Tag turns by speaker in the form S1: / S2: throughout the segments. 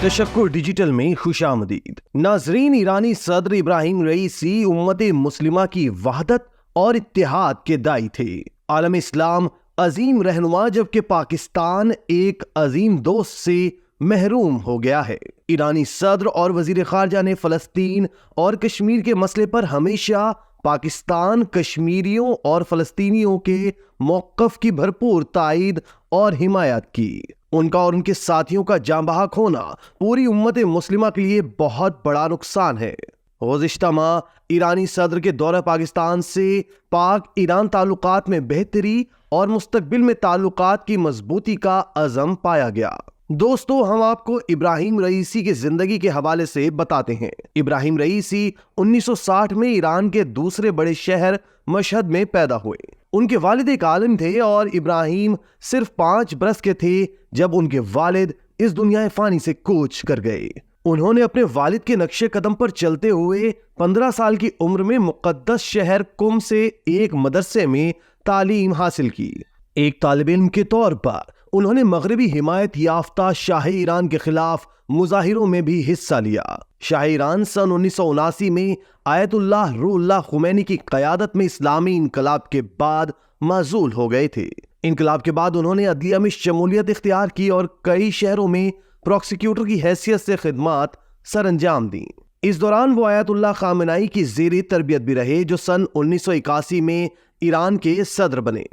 S1: तशक्कुर digital में खुशामदीद। नाजरीन, ईरानी सदर इब्राहिम रईसी उम्मत मुस्लिमा की वहदत और इत्तेहाद के दाई थे। आलम इस्लाम अजीम रहनुमा, जबकि पाकिस्तान एक अजीम दोस्त से महरूम हो गया है। ईरानी सदर और वजीर खारजा ने फलस्तीन और कश्मीर के मसले पर हमेशा पाकिस्तान, कश्मीरियों और फलस्तीनियों के मौक़िफ़ की भरपूर तायीद और हिमायत की। उनका और उनके साथियों का जांबहक होना पूरी उम्मत मुस्लिमा के लिए बहुत बड़ा नुकसान है। गुज़िश्ता माह ईरानी सदर के दौरा पाकिस्तान से पाक ईरान ताल्लुकात में बेहतरी और मुस्तकबिल में ताल्लुकात की मजबूती का अज़म पाया गया। दोस्तों, हम आपको इब्राहिम रईसी की जिंदगी के हवाले से बताते हैं। इब्राहिम रईसी 1960 में ईरान के दूसरे बड़े शहर मशहद में पैदा हुए। उनके वालिद एक आलिम थे और इब्राहिम सिर्फ 5 बरस के थे जब उनके वालिद इस दुनिया फानी से कूच कर गए। उन्होंने अपने वालिद के नक्शे कदम पर चलते हुए 15 साल की उम्र में मुक़द्दस शहर कुम से एक मदरसे में तालीम हासिल की। एक तालिब इल्म के तौर पर उन्होंने मगरबी हिमायत याफ्ता शाह ईरान के खिलाफ मुजाहिरों में भी हिस्सा लिया। शाह ईरान सन 1979 में आयतुल्लाह रूहुल्लाह खुमैनी की क़यादत में इस्लामी इनकलाब के बाद माज़ूल हो गए थे। इनकलाब के बाद उन्होंने अदलिया में शमूलियत इख्तियार की और कई शहरों में प्रोसिक्यूटर की हैसियत से खिदमात सरअंजाम दी। इस दौरान वो आयतुल्लाह खामेनी की ज़ेरे तरबियत भी रहे, जो सन 1981 में ईरान के सदर बने।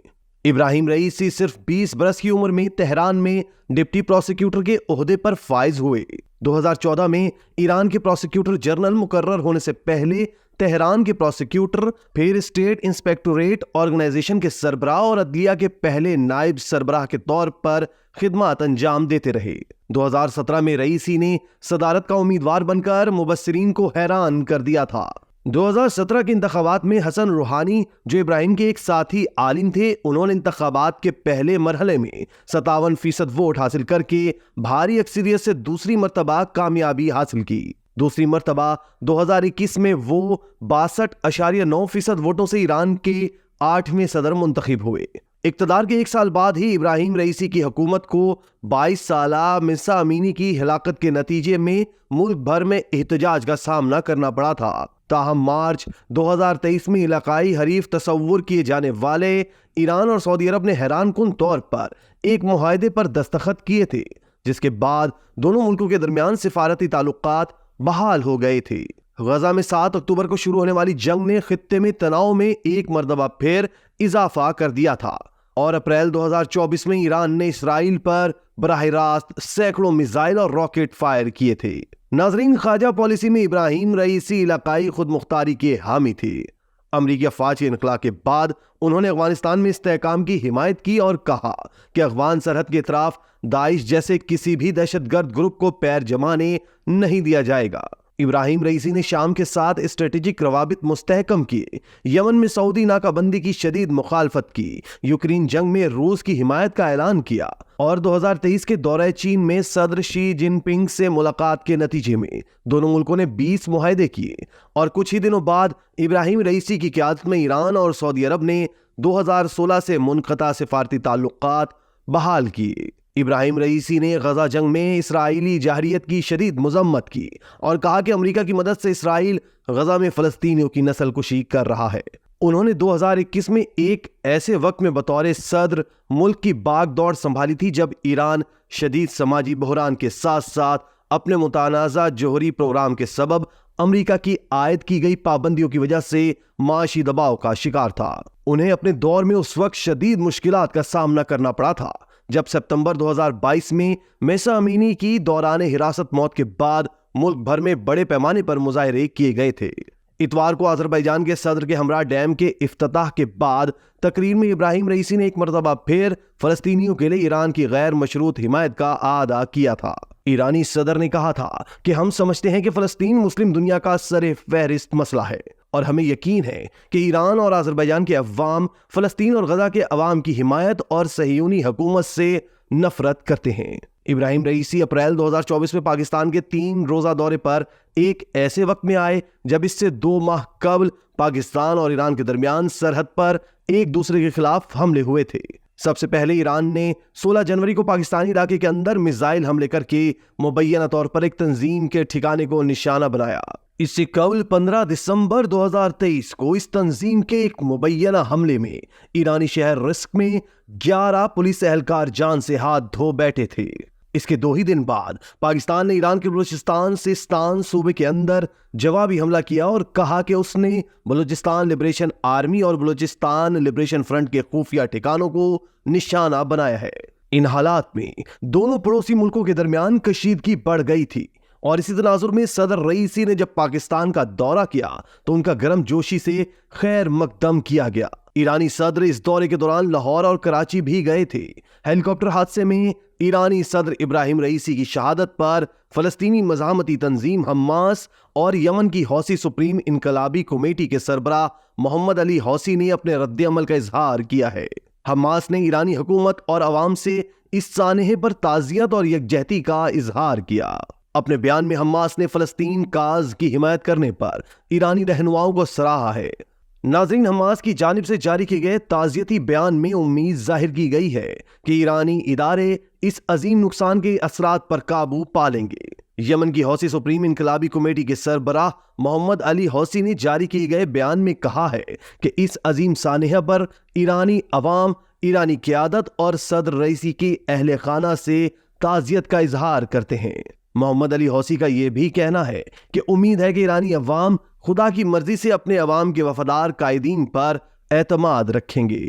S1: इब्राहिम रईसी सिर्फ 20 बरस की उम्र में तेहरान में डिप्टी प्रोसिक्यूटर के ओहदे पर फाइज हुए। 2014 में ईरान के प्रोसिक्यूटर जनरल मुकर्रर होने से पहले तेहरान के प्रोसिक्यूटर, फिर स्टेट इंस्पेक्टोरेट ऑर्गेनाइजेशन के सरबराह और अदलिया के पहले नायब सरबराह के तौर पर खिदमत अंजाम देते रहे। 2017 में रईसी ने सदारत का उम्मीदवार बनकर मुबस्सिरीन को हैरान कर दिया था। 2017 के इंतखाबात में हसन रूहानी, जो इब्राहिम के एक साथी आलिम थे, उन्होंने इंतखाबात के पहले मरहले में 57% वोट हासिल करके भारी अक्सरियत से दूसरी मर्तबा कामयाबी हासिल की। दूसरी मर्तबा 2021 में वो 62.9% वोटों से ईरान के 8वें सदर मुंतखब हुए। इक़्तिदार के 1 साल बाद ही इब्राहिम रईसी की हुकूमत को 22 साला मिर्ज़ा अमीनी की हिलाकत के नतीजे में मुल्क भर में एहतजाज का सामना करना पड़ा था। ताहम मार्च 2023 में इलाकाई हरीफ तस्वुर किए जाने वाले ईरान और सऊदी अरब ने हैरानकुन तौर पर एक मुआहदे पर दस्तखत किए थे, जिसके बाद दोनों मुल्कों के दरमियान सिफारती ताल्लुकात बहाल हो गए थे। गजा में 7 अक्टूबर को शुरू होने वाली जंग ने खित्ते में तनाव में एक मरतबा फिर इजाफा कर दिया था और अप्रैल 2024 में ईरान ने इसराइल पर बराह रास्त सैकड़ों मिसाइल और रॉकेट फायर किए थे। नाजरीन, ख़ारजा पॉलिसी में इब्राहिम रईसी इलाकाई खुद मुख्तारी के हामी थे। अमरीकी अफवाज के इनकला के बाद उन्होंने अफगानिस्तान में इस्तेहकाम की हिमायत की और कहा कि अफगान सरहद के इतराफ दाइश जैसे किसी भी दहशतगर्द ग्रुप को पैर जमाने नहीं दिया जाएगा। इब्राहिम रईसी ने शाम के साथ स्ट्रेटेजिक रवाबित मुस्तहकम किए, यमन में सऊदी नाकाबंदी की शदीद मुखालफत की, यूक्रेन जंग में रूस की हिमायत का ऐलान किया और 2023 के दौरे चीन में सदर शी जिनपिंग से मुलाकात के नतीजे में दोनों मुल्कों ने 20 मुआहदे किए और कुछ ही दिनों बाद इब्राहिम रईसी की क़यादत में ईरान और सऊदी अरब ने 2016 से मुनक़ता सिफारती ताल्लुकात बहाल किए। इब्राहिम रईसी ने गजा जंग में इसराइली जाहरियत की शदीद मजम्मत की और कहा कि अमेरिका की मदद से इसराइल गजा में फ़लस्तीनियों की नस्ल कुशी कर रहा है। उन्होंने 2021 में एक ऐसे वक्त में बतौर सदर मुल्क की बाग दौड़ संभाली थी जब ईरान शदीद समाजी बहरान के साथ साथ अपने मुतनाज़ा जोहरी प्रोग्राम के सबब अमेरिका की आयद की गई पाबंदियों की वजह से माशी दबाव का शिकार था। उन्हें अपने दौर में उस वक्त शदीद मुश्किलात का सामना करना पड़ा था जब सितंबर 2022 में मिर्ज़ा अमीनी की दौरान हिरासत मौत के बाद मुल्क भर में बड़े पैमाने पर मुजाहरे किए गए थे। इतवार को अज़रबैजान के सदर के हमरा डैम के इफ्तिताह के बाद तकरीर में इब्राहिम रईसी ने एक मरतबा फिर फ़लस्तीनियों के लिए ईरान की गैर मशरूत हिमायत का आदा किया था। ईरानी सदर ने कहा था कि हम समझते हैं कि फ़लस्तीन मुस्लिम दुनिया का सर-ए-फ़हरिस्त मसला है और हमें यकीन है कि ईरान और अज़रबैजान के अवाम फ़लस्तीन और गजा के अवाम की हिमायत और सहयूनी हुकूमत से नफरत करते हैं। इब्राहिम रईसी अप्रैल 2024 में पाकिस्तान के 3 रोज़ा दौरे पर एक ऐसे वक्त में आए जब इससे 2 माह कबल पाकिस्तान और ईरान के दरमियान सरहद पर एक दूसरे के खिलाफ हमले हुए थे। सबसे पहले ईरान ने 16 जनवरी को पाकिस्तानी इलाके के अंदर मिसाइल हमले करके मुबैना तौर पर एक तंजीम के ठिकाने को निशाना बनाया। इससे कबल 15 दिसंबर 2023 को इस तंजीम के एक मुबैना हमले में ईरानी शहर रिस्क में 11 पुलिस एहलकार जान से हाथ धो बैठे थे। इसके 2 ही दिन बाद पाकिस्तान ने ईरान के बलूचिस्तान सिस्तान सूबे के अंदर जवाबी हमला किया और कहा कि उसने बलूचिस्तान लिबरेशन आर्मी और बलूचिस्तान लिबरेशन फ्रंट के खुफिया ठिकानों को निशाना बनाया है। इन हालात में दोनों पड़ोसी मुल्कों के दरमियान कशीदगी बढ़ गई थी और इसी तनाजुर में सदर रईसी ने जब पाकिस्तान का दौरा किया तो उनका गर्म जोशी से खैर मकदम किया गया। ईरानी सदर इस दौरे के दौरान लाहौर और कराची भी गए थे। हेलीकॉप्टर हादसे में ईरानी सदर इब्राहिम रईसी की शहादत पर फलस्तीनी मज़ाहमती तंजीम हमास और यमन की हौसी सुप्रीम इनकलाबी कमेटी के सरबराह मोहम्मद अली हौसी ने अपने रद्द-ए-अमल का इजहार किया है। हमास ने ईरानी हुकूमत और अवाम से इस सानहे पर ताज़ियत और यकजहती का इजहार किया। अपने बयान में हमास ने फलस्तीन काज की हिमायत करने पर ईरानी रहनुमाओं को सराहा है। नाज़रीन, हमास की जानिब से जारी किए गए ताज़ियती बयान में उम्मीद जाहिर की गई है कि ईरानी इदारे इस अजीम नुकसान के असरात पर काबू पा लेंगे। यमन की हौसी सुप्रीम इनकलाबी कमेटी के सरबराह मोहम्मद अली हौसी ने जारी किए गए बयान में कहा है कि इस अजीम सानहा पर ईरानी अवाम, ईरानी क़यादत और सदर रईसी के अहले खाना से ताज़ियत का इजहार करते हैं। मोहम्मद अली हौसी का यह भी कहना है कि उम्मीद है कि ईरानी अवाम खुदा की मर्जी से अपने अवाम के वफादार कायदीन पर एतमाद रखेंगे।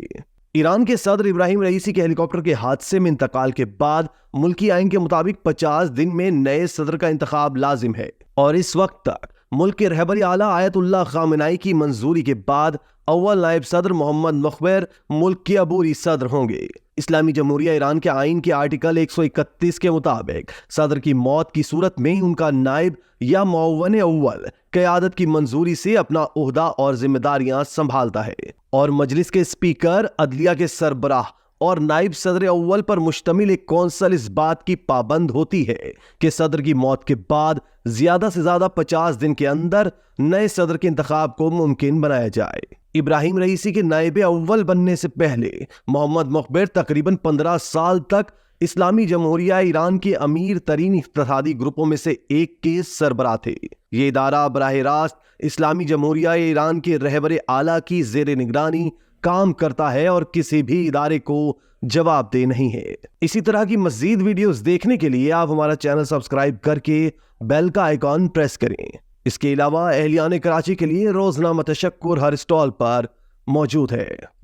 S1: ईरान के सदर इब्राहिम रईसी के हेलीकॉप्टर के हादसे में इंतकाल के बाद मुल्की आइन के मुताबिक 50 दिन में नए सदर का इंतखाब लाजिम है और इस वक्त तक मुल्क के रहबरी आला आयतुल्लाह खामेनी की मंजूरी के बाद अव्वल नायब सदर मोहम्मद मुखबिर मुल्क के अबूरी सदर होंगे। इस्लामी जमहूरिया ईरान के आइन के आर्टिकल 131 के मुताबिक सदर की मौत की सूरत में उनका नायब या मुअव्वन अव्वल क़यादत की मंजूरी से अपना ओहदा और जिम्मेदारियां संभालता है और मजलिस के स्पीकर, अदलिया के सरबराह और नायब सदर अव्वल पर मुश्तमिल एक कौंसल इस बात की पाबंद होती है कि सदर की मौत के बाद ज्यादा से ज्यादा 50 दिन के अंदर नए सदर के इंतखाब को मुमकिन बनाया जाए। इब्राहिम रईसी के नायब अव्वल बनने से पहले मोहम्मद मुखबिर तकरीबन 15 साल तक इस्लामी जमहूरिया ईरान के अमीर तरीन इक़्तिसादी ग्रुपों में से एक के सरबराह थे। ये इदारा बराह रास्त इस्लामी जमहूरिया ईरान के रहबरे आला की ज़ेरे निगरानी काम करता है और किसी भी इदारे को जवाबदेह नहीं है। इसी तरह की मज़ीद वीडियोस देखने के लिए आप हमारा चैनल सब्सक्राइब करके बेल का आइकॉन प्रेस करें। इसके अलावा अहलियान कराची के लिए रोज़नामा तशक्कुर हर स्टॉल पर मौजूद है।